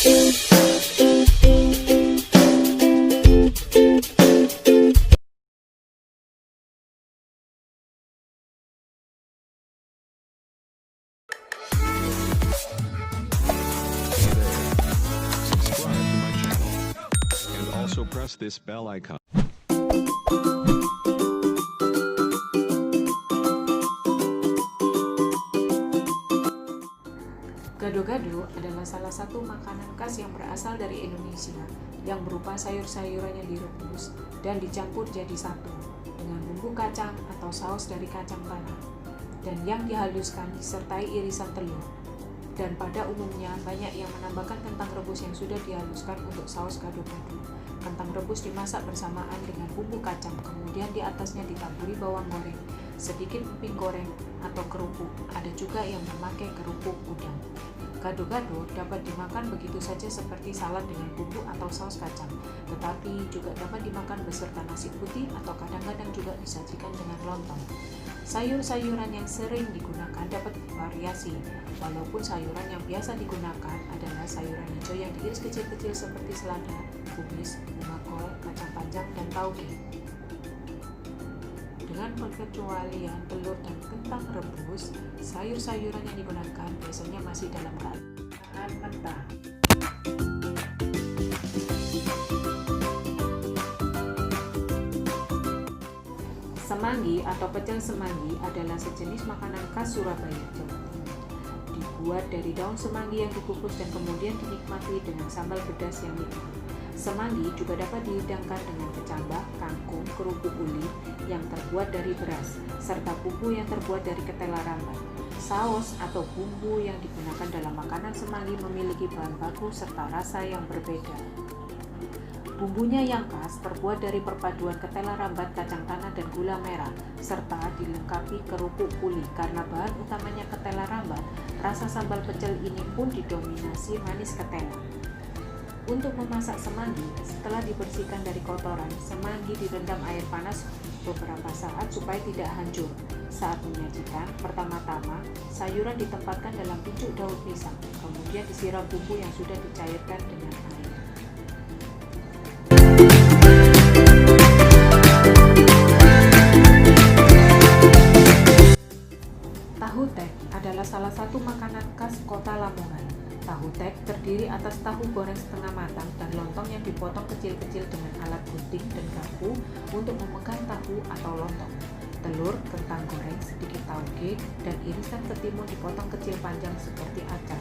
Subscribe to my channel and also press this bell icon. Gado-gado adalah salah satu makanan khas yang berasal dari Indonesia yang berupa sayur-sayuran yang direbus dan dicampur jadi satu dengan bumbu kacang atau saus dari kacang tanah dan yang dihaluskan disertai irisan telur. Dan pada umumnya banyak yang menambahkan kentang rebus yang sudah dihaluskan untuk saus gado-gado. Kentang rebus dimasak bersamaan dengan bumbu kacang, kemudian di atasnya ditaburi bawang goreng, sedikit emping goreng atau kerupuk. Ada juga yang memakai kerupuk udang. Gado-gado dapat dimakan begitu saja seperti salad dengan bumbu atau saus kacang, tetapi juga dapat dimakan beserta nasi putih atau kadang-kadang juga disajikan dengan lontong. Sayur-sayuran yang sering digunakan dapat bervariasi, walaupun sayuran yang biasa digunakan adalah sayuran hijau yang diiris kecil-kecil seperti selada, kubis, bunga kol, kacang panjang, dan tauge. Dengan pengecualian telur dan kentang rebus, sayur-sayuran yang digunakan biasanya masih dalam keadaan mentah. Semanggi atau pecel semanggi adalah sejenis makanan khas Surabaya, Jawa Timur. Dibuat dari daun semanggi yang dikukus dan kemudian dinikmati dengan sambal pedas yang nikmat. Semanggi juga dapat dihidangkan dengan kecambah, kangkung, kerupuk uli yang terbuat dari beras, serta bumbu yang terbuat dari ketela rambat. Saus atau bumbu yang digunakan dalam makanan semanggi memiliki bahan baku serta rasa yang berbeda. Bumbunya yang khas terbuat dari perpaduan ketela rambat, kacang tanah, dan gula merah, serta dilengkapi kerupuk uli. Karena bahan utamanya ketela rambat, rasa sambal pecel ini pun didominasi manis ketela. Untuk memasak semanggi, setelah dibersihkan dari kotoran, semanggi direndam air panas beberapa saat supaya tidak hancur. Saat menyajikan, pertama-tama sayuran ditempatkan dalam pucuk daun pisang, kemudian disiram bumbu yang sudah dicairkan dengan air. Tahu tek adalah salah satu makanan khas kota Lamongan. Tahu tek terdiri atas tahu goreng setengah matang dan lontong yang dipotong kecil-kecil dengan alat gunting dan garpu untuk memegang tahu atau lontong. Telur, kentang goreng, sedikit tauge, dan irisan ketimun dipotong kecil panjang seperti acar.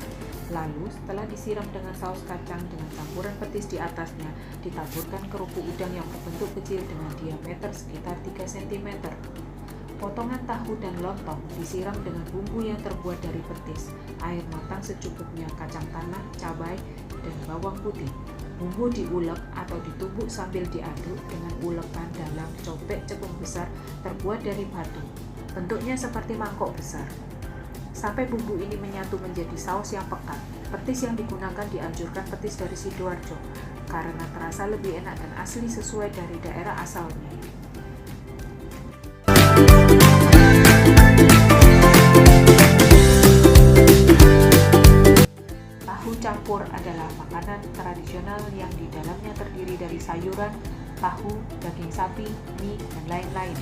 Lalu setelah disiram dengan saus kacang dengan campuran petis di atasnya, ditaburkan kerupuk udang yang berbentuk kecil dengan diameter sekitar 3 cm. Potongan tahu dan lontong disiram dengan bumbu yang terbuat dari petis, air matang secukupnya, kacang tanah, cabai, dan bawang putih. Bumbu diulek atau ditumbuk sambil diaduk dengan ulekan dalam cobek cekung besar terbuat dari batu. Bentuknya seperti mangkok besar. Sampai bumbu ini menyatu menjadi saus yang pekat. Petis yang digunakan dianjurkan petis dari Sidoarjo karena terasa lebih enak dan asli sesuai dari daerah asalnya. Tahu campur adalah makanan tradisional yang di dalamnya terdiri dari sayuran, tahu, daging sapi, mie, dan lain-lain.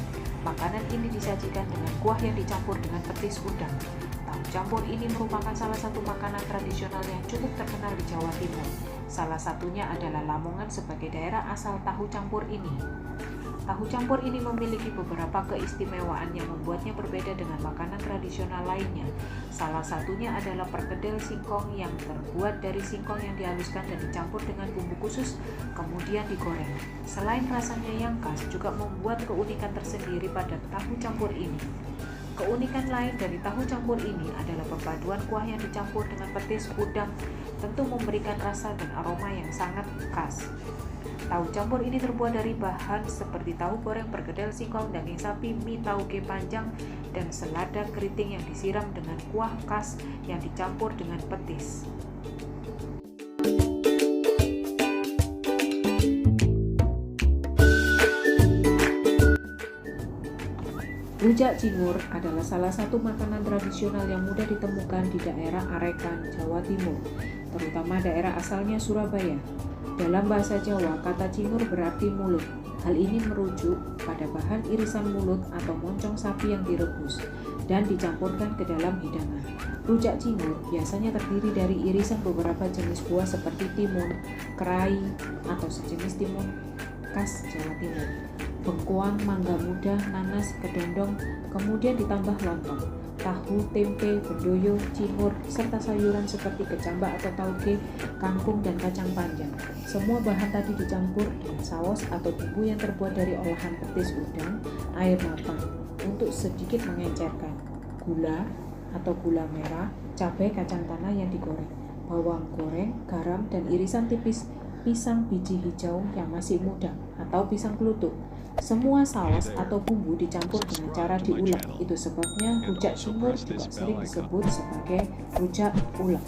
Makanan ini disajikan dengan kuah yang dicampur dengan petis udang. Tahu campur ini merupakan salah satu makanan tradisional yang cukup terkenal di Jawa Timur. Salah satunya adalah Lamongan sebagai daerah asal tahu campur ini. Tahu campur ini memiliki beberapa keistimewaan yang membuatnya berbeda dengan makanan tradisional lainnya. Salah satunya adalah perkedel singkong yang terbuat dari singkong yang dihaluskan dan dicampur dengan bumbu khusus, kemudian digoreng. Selain rasanya yang khas, juga membuat keunikan tersendiri pada tahu campur ini. Keunikan lain dari tahu campur ini adalah perpaduan kuah yang dicampur dengan petis udang, tentu memberikan rasa dan aroma yang sangat khas. Tahu campur ini terbuat dari bahan seperti tahu goreng, perkedel singkong, daging sapi, mie, tauge panjang, dan selada keriting yang disiram dengan kuah khas yang dicampur dengan petis. Rujak cingur adalah salah satu makanan tradisional yang mudah ditemukan di daerah Arekan, Jawa Timur, terutama daerah asalnya Surabaya. Dalam bahasa Jawa, kata cingur berarti mulut. Hal ini merujuk pada bahan irisan mulut atau moncong sapi yang direbus dan dicampurkan ke dalam hidangan. Rujak cingur biasanya terdiri dari irisan beberapa jenis buah seperti timun, kerai, atau sejenis timun khas Jawa Timur, bengkoang, mangga muda, nanas, kedondong, kemudian ditambah lontong, tahu, tempe, bendoyo, cingur, serta sayuran seperti kecambah atau tauge, kangkung, dan kacang panjang. Semua bahan tadi dicampur dengan saus atau bumbu yang terbuat dari olahan petis udang, air matang untuk sedikit mengencerkan, gula atau gula merah, cabai, kacang tanah yang digoreng, bawang goreng, garam, dan irisan tipis pisang biji hijau yang masih muda atau pisang kelutuk. Semua saus atau bumbu dicampur dengan cara diulek. Itu sebabnya rujak cingur juga sering disebut sebagai rujak ulek.